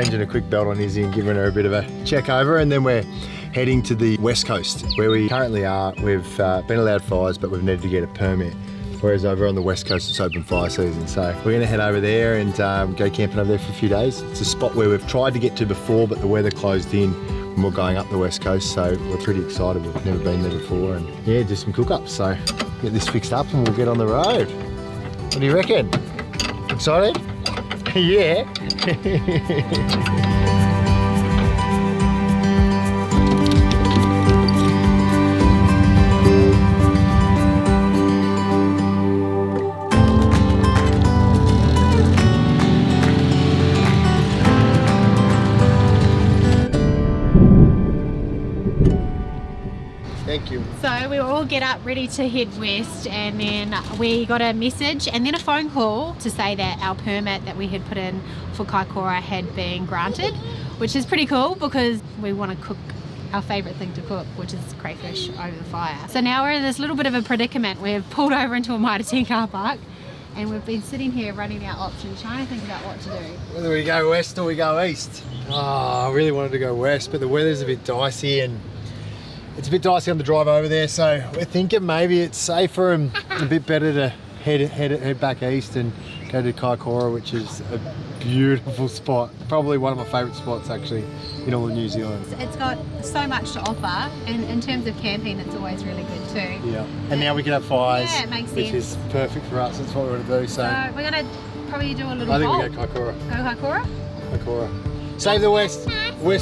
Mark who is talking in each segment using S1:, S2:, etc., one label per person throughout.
S1: changing a quick belt on Izzy and giving her a bit of a check over, and then we're heading to the west coast where we currently are. We've been allowed fires, but we've needed to get a permit. Whereas over on the west coast, it's open fire season. So we're going to head over there and go camping over there for a few days. It's a spot where we've tried to get to before, but the weather closed in when we're going up the west coast. So we're pretty excited. We've never been there before, and yeah, do some cook-ups. So get this fixed up and we'll get on the road. What do you reckon? Excited? Yeah. Thank you.
S2: So we all get up ready to head west, and then we got a message and then a phone call to say that our permit that we had put in for Kaikoura had been granted, which is pretty cool because we want to cook our favourite thing to cook, which is crayfish over the fire. So now we're in this little bit of a predicament. We've pulled over into a Mitre 10 car park and we've been sitting here running our options, trying to think about what to do.
S1: Whether we go west or we go east. Oh, I really wanted to go west, but the weather's a bit dicey and it's a bit dicey on the drive over there, so we're thinking maybe it's safer and a bit better to head back east and go to Kaikoura, which is a beautiful spot. Probably one of my favourite spots actually in all of New Zealand.
S2: It's got so much to offer, and in terms of camping, it's always really good too.
S1: Yeah, and now we can have fires,
S2: yeah, it makes
S1: which
S2: sense.
S1: is perfect for us. That's what we want to do. So
S2: we're going to probably do a little
S1: I think
S2: bolt.
S1: we go Kaikoura.
S2: Go Kaikoura?
S1: Kaikoura. Save the west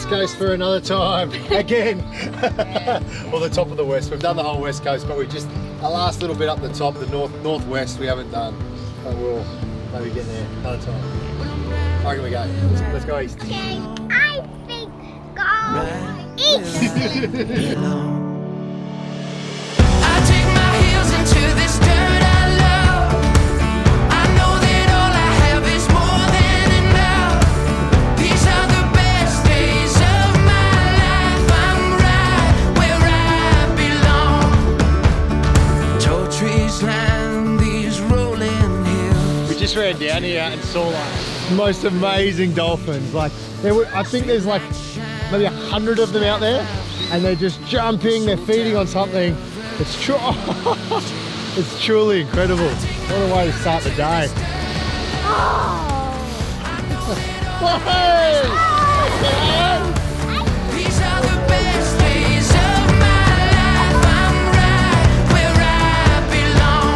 S1: coast for another time again. Or the top of the west. We've done the whole west coast, but we just our last little bit up the top, the northwest, we haven't done. But we'll maybe get there another time. Where can we go? Let's go east.
S3: Okay, I think go east.
S4: I dig my heels into this dirt I love. I know that all I have is more than enough. These are the best days of my life. I'm right where I belong. Tall trees line these rolling hills.
S1: We just ran down here and saw like the most amazing dolphins. Like I think there's like maybe 100 of them out there, and they're just jumping. They're feeding on something. It's truly incredible. What a way to start the day.
S4: These are the best days of my life. I'm right where I belong.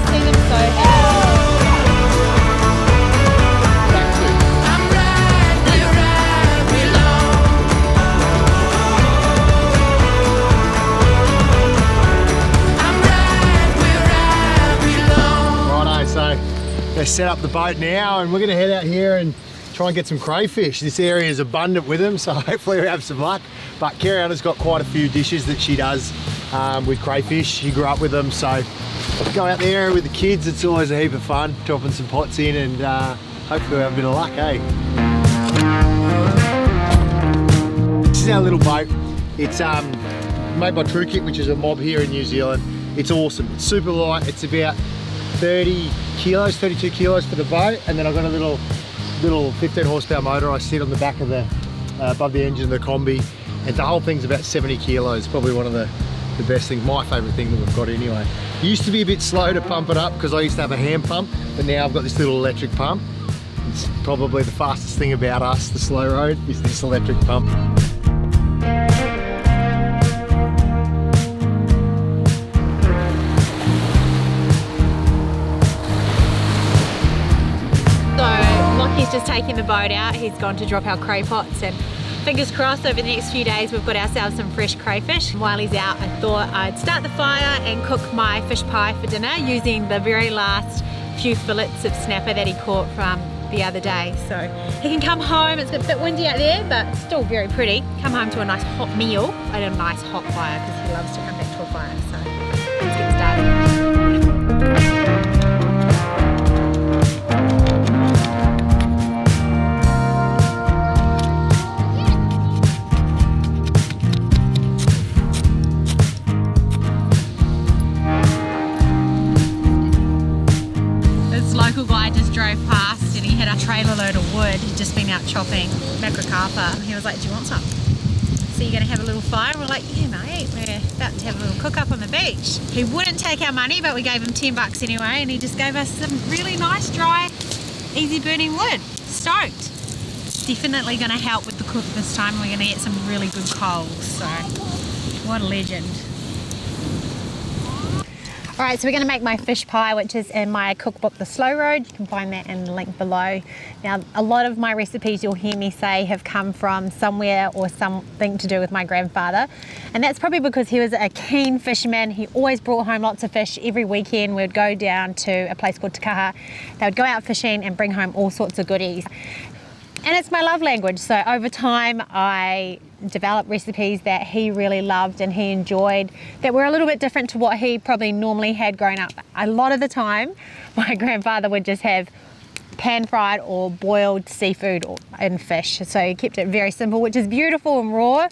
S2: They just seem so happy.
S4: I'm right where I belong. I'm right where I belong.
S1: Righto, so they set up the boat now and we're going to head out here and try and get some crayfish. This area is abundant with them, so hopefully we have some luck. But Kirianna's got quite a few dishes that she does with crayfish. She grew up with them, so go out there with the kids. It's always a heap of fun, dropping some pots in, and hopefully we have a bit of luck, eh? This is our little boat. It's made by TrueKit, which is a mob here in New Zealand. It's awesome. It's super light. It's about 30 kilos, 32 kilos for the boat, and then I've got a little 15 horsepower motor. I sit on the back of the above the engine of the Kombi, and the whole thing's about 70 kilos. Probably one of the best things, my favourite thing that we've got anyway. It used to be a bit slow to pump it up because I used to have a hand pump, but now I've got this little electric pump. It's probably the fastest thing about us, the slow road, is this electric pump.
S2: Lockie's just taking the boat out. He's gone to drop our cray pots, and fingers crossed over the next few days we've got ourselves some fresh crayfish. While he's out, I thought I'd start the fire and cook my fish pie for dinner using the very last few fillets of snapper that he caught from the other day. So he can come home. It's a bit windy out there, but still very pretty. Come home to a nice hot meal and a nice hot fire because he loves to come back to a fire. So let's get started. Local guy just drove past and he had a trailer load of wood. He'd just been out chopping macrocarpa. He was like, do you want some? So you're going to have a little fire? We're like, yeah mate, we're about to have a little cook up on the beach. He wouldn't take our money, but we gave him $10 anyway, and he just gave us some really nice, dry, easy burning wood. Stoked. Definitely going to help with the cook this time. We're going to get some really good coals, so what a legend. Alright, so we're going to make my fish pie, which is in my cookbook, The Slow Road. You can find that in the link below. Now, a lot of my recipes you'll hear me say have come from somewhere or something to do with my grandfather. And that's probably because he was a keen fisherman. He always brought home lots of fish. Every weekend we'd go down to a place called Takaha. They would go out fishing and bring home all sorts of goodies. And it's my love language, so over time I developed recipes that he really loved and he enjoyed that were a little bit different to what he probably normally had growing up. A lot of the time my grandfather would just have pan-fried or boiled seafood and fish, so he kept it very simple, which is beautiful and raw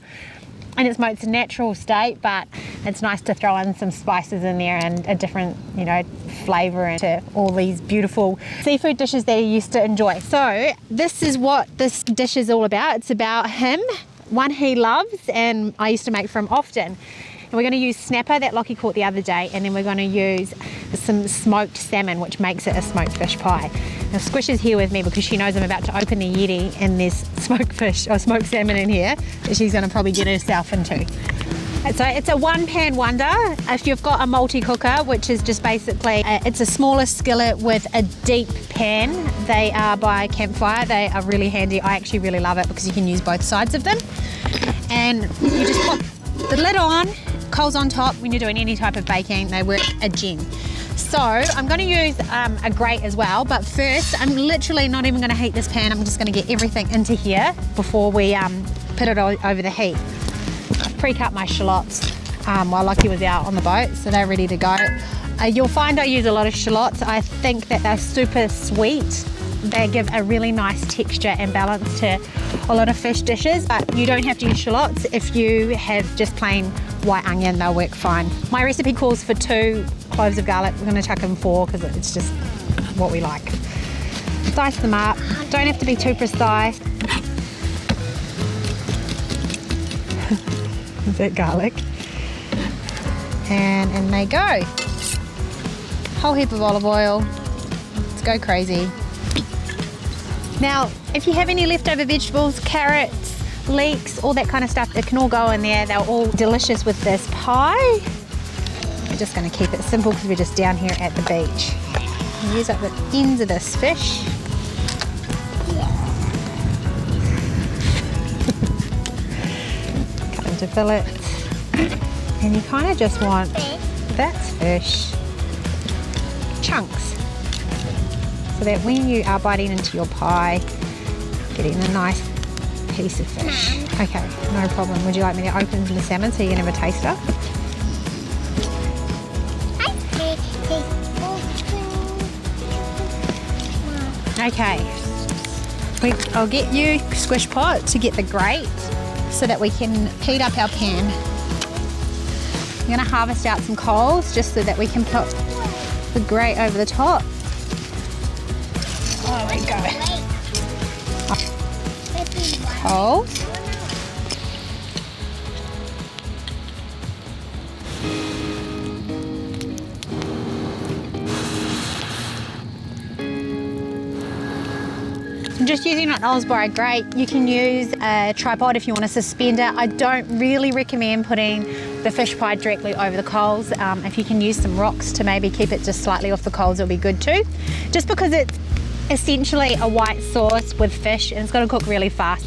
S2: in its most natural state, but it's nice to throw in some spices in there and a different, you know, flavour into all these beautiful seafood dishes that he used to enjoy. So this is what this dish is all about. It's about him, one he loves, and I used to make for him often. And we're going to use snapper that Lockie caught the other day, and then we're going to use some smoked salmon, which makes it a smoked fish pie. Now Squish is here with me because she knows I'm about to open the Yeti and there's smoked fish or smoked salmon in here that she's going to probably get herself into. So it's a one pan wonder. If you've got a multi-cooker, which is just basically, it's a smaller skillet with a deep pan. They are by Campfire. They are really handy. I actually really love it because you can use both sides of them. And you just pop the lid on, coals on top. When you're doing any type of baking, they work a gem. So I'm going to use a grate as well, but first I'm literally not even going to heat this pan. I'm just going to get everything into here before we put it over the heat. I've pre-cut my shallots while Lockie was out on the boat, so they're ready to go. You'll find I use a lot of shallots. I think that they're super sweet. They give a really nice texture and balance to a lot of fish dishes, but you don't have to use shallots. If you have just plain white onion, they'll work fine. My recipe calls for 2 cloves of garlic. We're going to chuck in 4 because it's just what we like. Dice them up. Don't have to be too precise. Is that garlic? And in they go. Whole heap of olive oil. Let's go crazy. Now, if you have any leftover vegetables, carrots, leeks, all that kind of stuff, it can all go in there. They're all delicious with this pie. We're just going to keep it simple because we're just down here at the beach. I'll use up the ends of this fish. Cut into fillets. And you kind of just want, that's fish, chunks. So that when you are biting into your pie, getting a nice piece of fish. Okay, no problem. Would you like me to open the salmon so you can have a taster? Okay, I'll get you, Squish Pot, to get the grate so that we can heat up our pan. I'm going to harvest out some coals just so that we can put the grate over the top. Oh, there we go. Coals. I'm just using an Osborne grate. You can use a tripod if you want to suspend it. I don't really recommend putting the fish pie directly over the coals. If you can use some rocks to maybe keep it just slightly off the coals, it'll be good too. Just because it's essentially a white sauce with fish and it's got to cook really fast.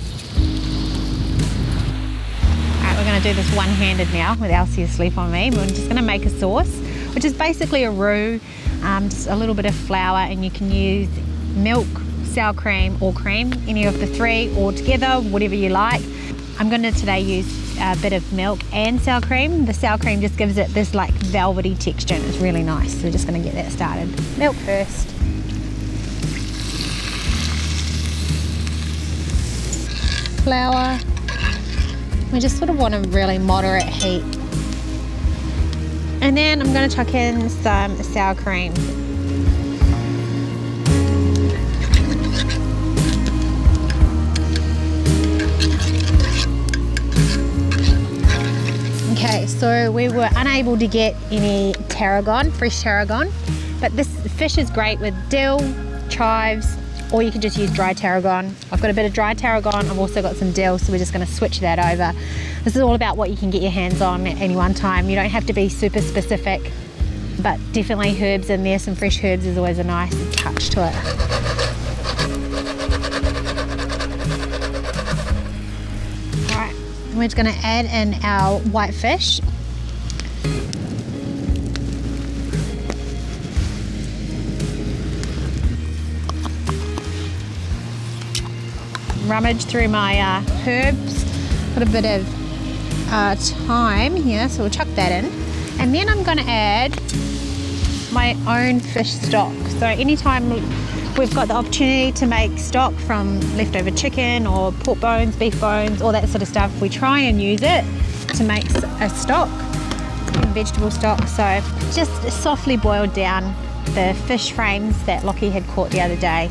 S2: Alright, we're going to do this one-handed now with Elsie asleep on me. We're just going to make a sauce, which is basically a roux, just a little bit of flour, and you can use milk, sour cream or cream, any of the 3 or together, whatever you like. I'm going to today use a bit of milk and sour cream. The sour cream just gives it this like velvety texture and it's really nice. So we're just going to get that started. Milk first. Flour. We just sort of want a really moderate heat. And then I'm going to chuck in some sour cream. Okay, so we were unable to get any tarragon, fresh tarragon, but this fish is great with dill, chives, or you can just use dry tarragon. I've got a bit of dry tarragon, I've also got some dill, so we're just going to switch that over. This is all about what you can get your hands on at any one time. You don't have to be super specific, but definitely herbs in there. Some fresh herbs is always a nice touch to it. Alright, we're just going to add in our white fish. Rummage through my herbs, put a bit of thyme here, so we'll chuck that in, and then I'm going to add my own fish stock. So anytime we've got the opportunity to make stock from leftover chicken or pork bones, beef bones, all that sort of stuff, we try and use it to make a stock, vegetable stock. So just softly boiled down the fish frames that Lockie had caught the other day,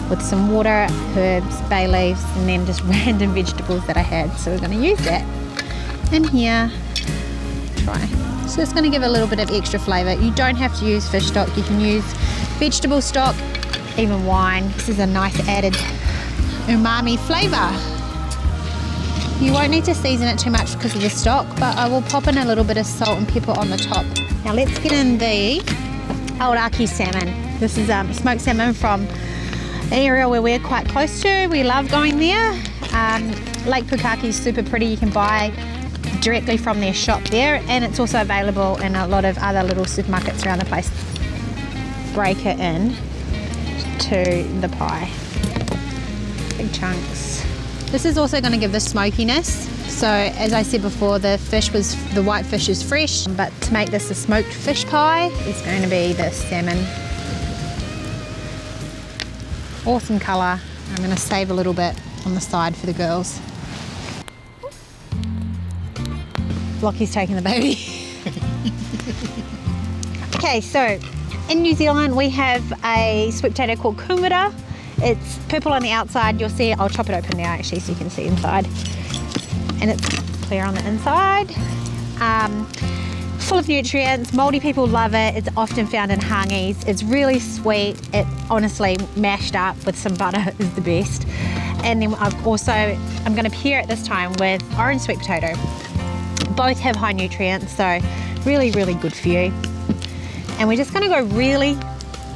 S2: with some water, herbs, bay leaves, and then just random vegetables that I had. So we're going to use that in here. Try. So it's going to give a little bit of extra flavour. You don't have to use fish stock. You can use vegetable stock, even wine. This is a nice added umami flavour. You won't need to season it too much because of the stock, but I will pop in a little bit of salt and pepper on the top. Now let's get in the Aoraki salmon. This is smoked salmon from an area where we're quite close to. We love going there. Lake Pukaki is super pretty. You can buy directly from their shop there, and it's also available in a lot of other little supermarkets around the place. Break it in to the pie. Big chunks. This is also going to give the smokiness. So as I said before, the white fish is fresh, but to make this a smoked fish pie, it's going to be the salmon. Awesome colour. I'm going to save a little bit on the side for the girls. Lockie's taking the baby. Okay, so in New Zealand we have a sweet potato called kumara. It's purple on the outside. You'll see, I'll chop it open now actually so you can see inside. And it's clear on the inside. Full of nutrients. Māori people love it. It's often found in hangis. It's really sweet. It honestly, mashed up with some butter is the best. And then I'm going to pair it this time with orange sweet potato. Both have high nutrients, so really, really good for you. And we're just going to go really,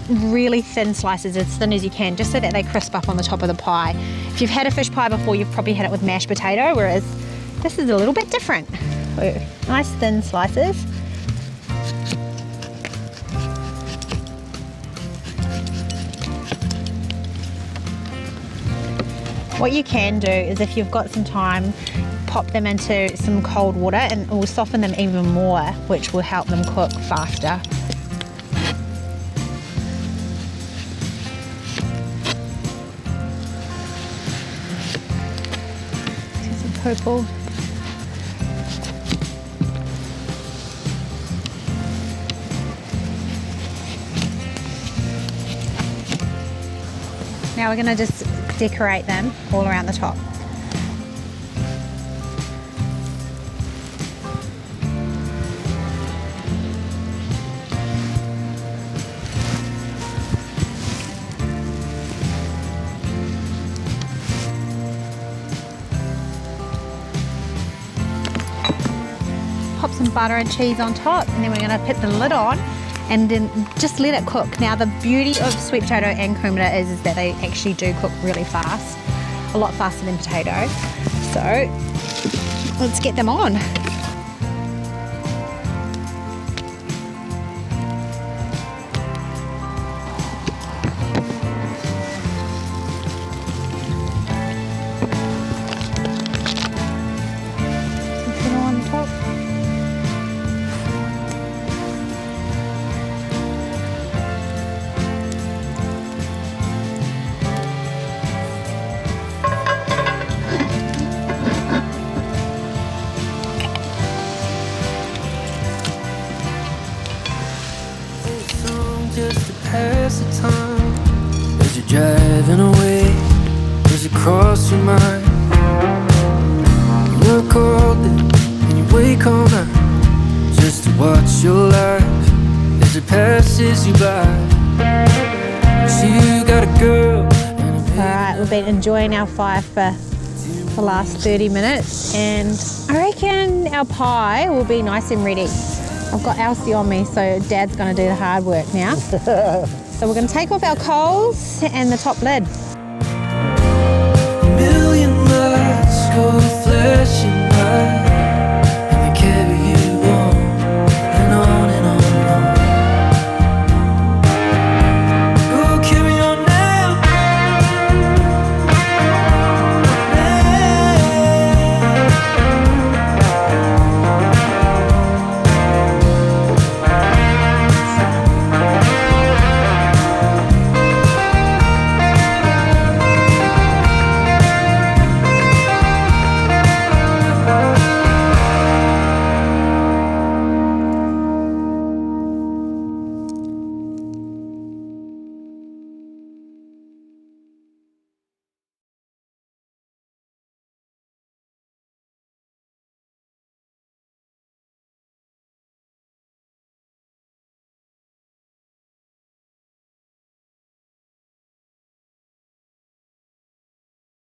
S2: really thin slices, as thin as you can, just so that they crisp up on the top of the pie. If you've had a fish pie before, you've probably had it with mashed potato, whereas this is a little bit different. So, nice thin slices. What you can do is, if you've got some time, pop them into some cold water and it will soften them even more, which will help them cook faster. Some purple. Now we're going to just decorate them all around the top. Pop some butter and cheese on top, and then we're going to put the lid on and then just let it cook. Now the beauty of sweet potato and kumara is that they actually do cook really fast, a lot faster than potato. So let's get them on. Put it on top.
S4: Just to pass the time as you're driving away. Does it cross your mind? You're cold and you wake all night passes you by. You got a girl.
S2: Alright, we've been enjoying our fire for the last 30 minutes and I reckon our pie will be nice and ready. I've got Elsie on me, so Dad's going to do the hard work now. So we're going to take off our coals and the top lid.
S4: A million lights go flashing